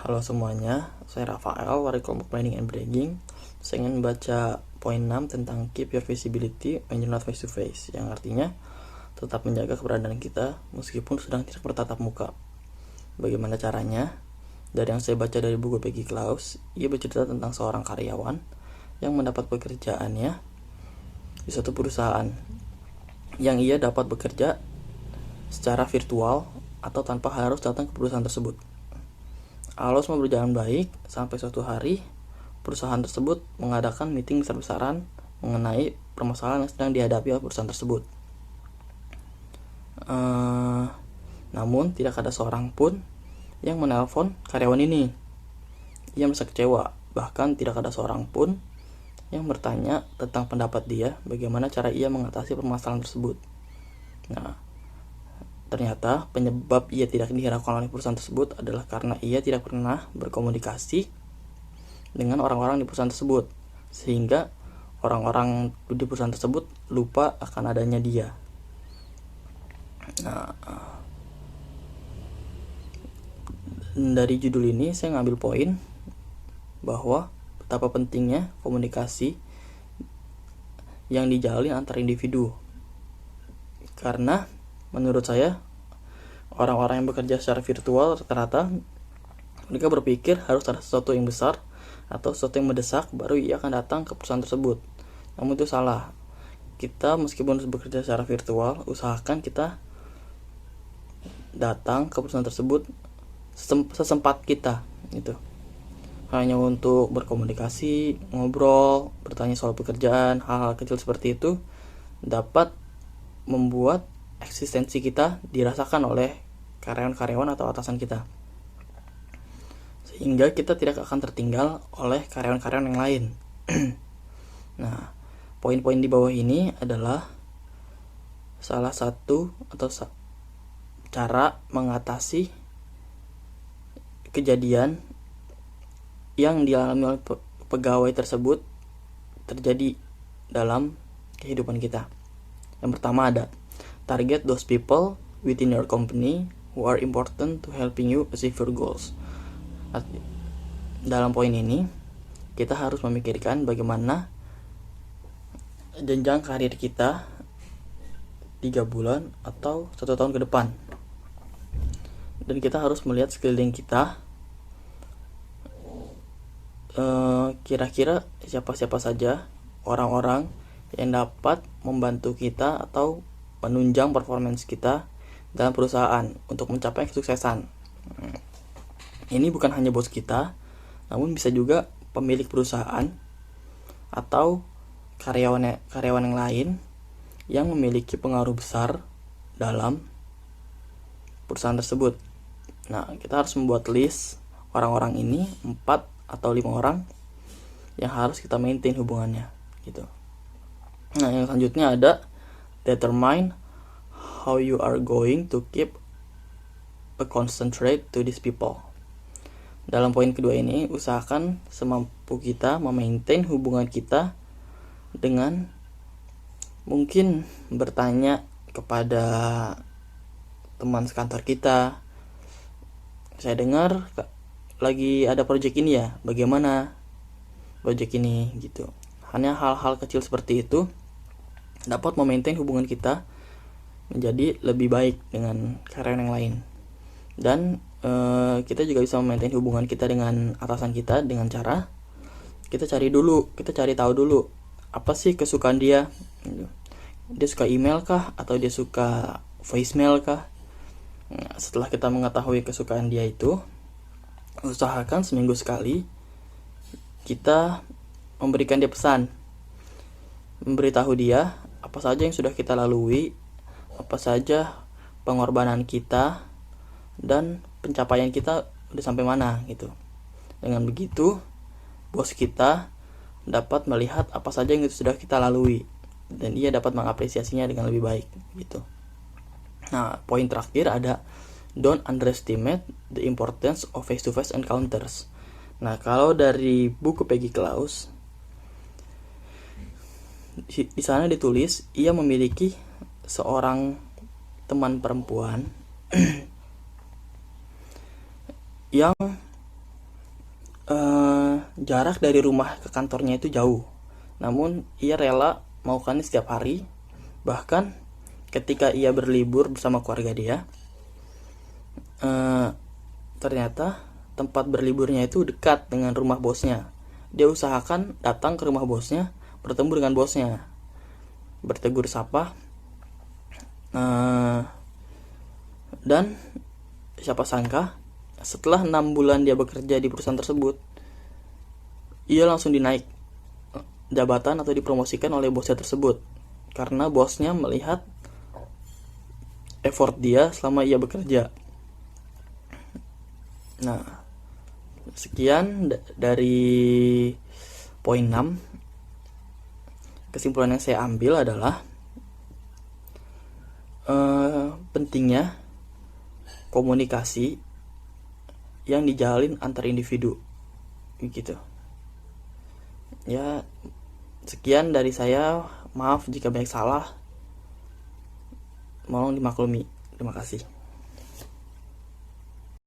Halo semuanya, saya Rafael, dari kelompok Planning and Bragging. Saya ingin membaca poin 6 tentang keep your visibility when you're not face to face, yang artinya tetap menjaga keberadaan kita meskipun sedang tidak bertatap muka. Bagaimana caranya? Dari yang saya baca dari buku Peggy Klaus, ia bercerita tentang seorang karyawan yang mendapat pekerjaannya di suatu perusahaan yang ia dapat bekerja secara virtual atau tanpa harus datang ke perusahaan tersebut. Alus mau berjalan baik sampai suatu hari perusahaan tersebut mengadakan meeting besar-besaran mengenai permasalahan yang sedang dihadapi oleh perusahaan tersebut. Namun tidak ada seorang pun yang menelpon karyawan ini. Ia merasa kecewa, bahkan tidak ada seorang pun yang bertanya tentang pendapat dia bagaimana cara ia mengatasi permasalahan tersebut. Nah, ternyata penyebab ia tidak dihiraukan oleh perusahaan tersebut adalah karena ia tidak pernah berkomunikasi dengan orang-orang di perusahaan tersebut, sehingga orang-orang di perusahaan tersebut lupa akan adanya dia. Nah, dari judul ini saya ngambil poin bahwa betapa pentingnya komunikasi yang dijalin antar individu. Karena menurut saya orang-orang yang bekerja secara virtual rata-rata mereka berpikir harus ada sesuatu yang besar atau sesuatu yang mendesak baru ia akan datang ke perusahaan tersebut. Namun itu salah. Kita meskipun bekerja secara virtual, usahakan kita datang ke perusahaan tersebut sesempat kita gitu. Hanya untuk berkomunikasi, ngobrol, bertanya soal pekerjaan, hal-hal kecil seperti itu dapat membuat eksistensi kita dirasakan oleh karyawan-karyawan atau atasan kita, sehingga kita tidak akan tertinggal oleh karyawan-karyawan yang lain. Nah, poin-poin di bawah ini adalah salah satu atau cara mengatasi kejadian yang dialami oleh pegawai tersebut terjadi dalam kehidupan kita. Yang pertama ada target those people within your company who are important to helping you achieve your goals. Dalam poin ini kita harus memikirkan bagaimana jenjang karir kita 3 bulan atau 1 tahun ke depan. Dan kita harus melihat sekeliling kita, kira-kira siapa-siapa saja orang-orang yang dapat membantu kita atau menunjang performance kita dalam perusahaan untuk mencapai kesuksesan. Ini bukan hanya bos kita, namun bisa juga pemilik perusahaan atau karyawan yang lain yang memiliki pengaruh besar dalam perusahaan tersebut. Nah, kita harus membuat list orang-orang ini, 4 atau 5 orang yang harus kita maintain hubungannya gitu. Nah, yang selanjutnya ada determine how you are going to keep a constant rate to these people. Dalam poin kedua ini, usahakan semampu kita memaintain hubungan kita dengan mungkin bertanya kepada teman sekantor kita, saya dengar lagi ada project ini ya, bagaimana project ini gitu. Hanya hal-hal kecil seperti itu dapat memaintain hubungan kita menjadi lebih baik dengan karyawan yang lain. Dan kita juga bisa memaintain hubungan kita dengan atasan kita dengan cara kita cari tahu dulu apa sih kesukaan dia. Dia suka email kah atau dia suka voicemail kah? Nah, setelah kita mengetahui kesukaan dia itu, usahakan seminggu sekali kita memberikan dia pesan, memberitahu dia apa saja yang sudah kita lalui, apa saja pengorbanan kita, dan pencapaian kita udah sampai mana gitu. Dengan begitu, bos kita dapat melihat apa saja yang sudah kita lalui dan ia dapat mengapresiasinya dengan lebih baik gitu. Nah, poin terakhir ada don't underestimate the importance of face-to-face encounters. Nah, kalau dari buku Peggy Klaus, di sana ditulis ia memiliki seorang teman perempuan yang jarak dari rumah ke kantornya itu jauh. Namun ia rela melakukannya setiap hari. Bahkan ketika ia berlibur bersama keluarga dia, ternyata tempat berliburnya itu dekat dengan rumah bosnya. Dia usahakan datang ke rumah bosnya, bertemu dengan bosnya, bertegur sapa, dan siapa sangka setelah 6 bulan dia bekerja di perusahaan tersebut, ia langsung dinaik jabatan atau dipromosikan oleh bosnya tersebut, karena bosnya melihat effort dia selama ia bekerja. Nah, sekian dari poin 6. Kesimpulan yang saya ambil adalah pentingnya komunikasi yang dijalin antar individu gitu. Ya, sekian dari saya. Maaf jika banyak salah, mohon dimaklumi. Terima kasih.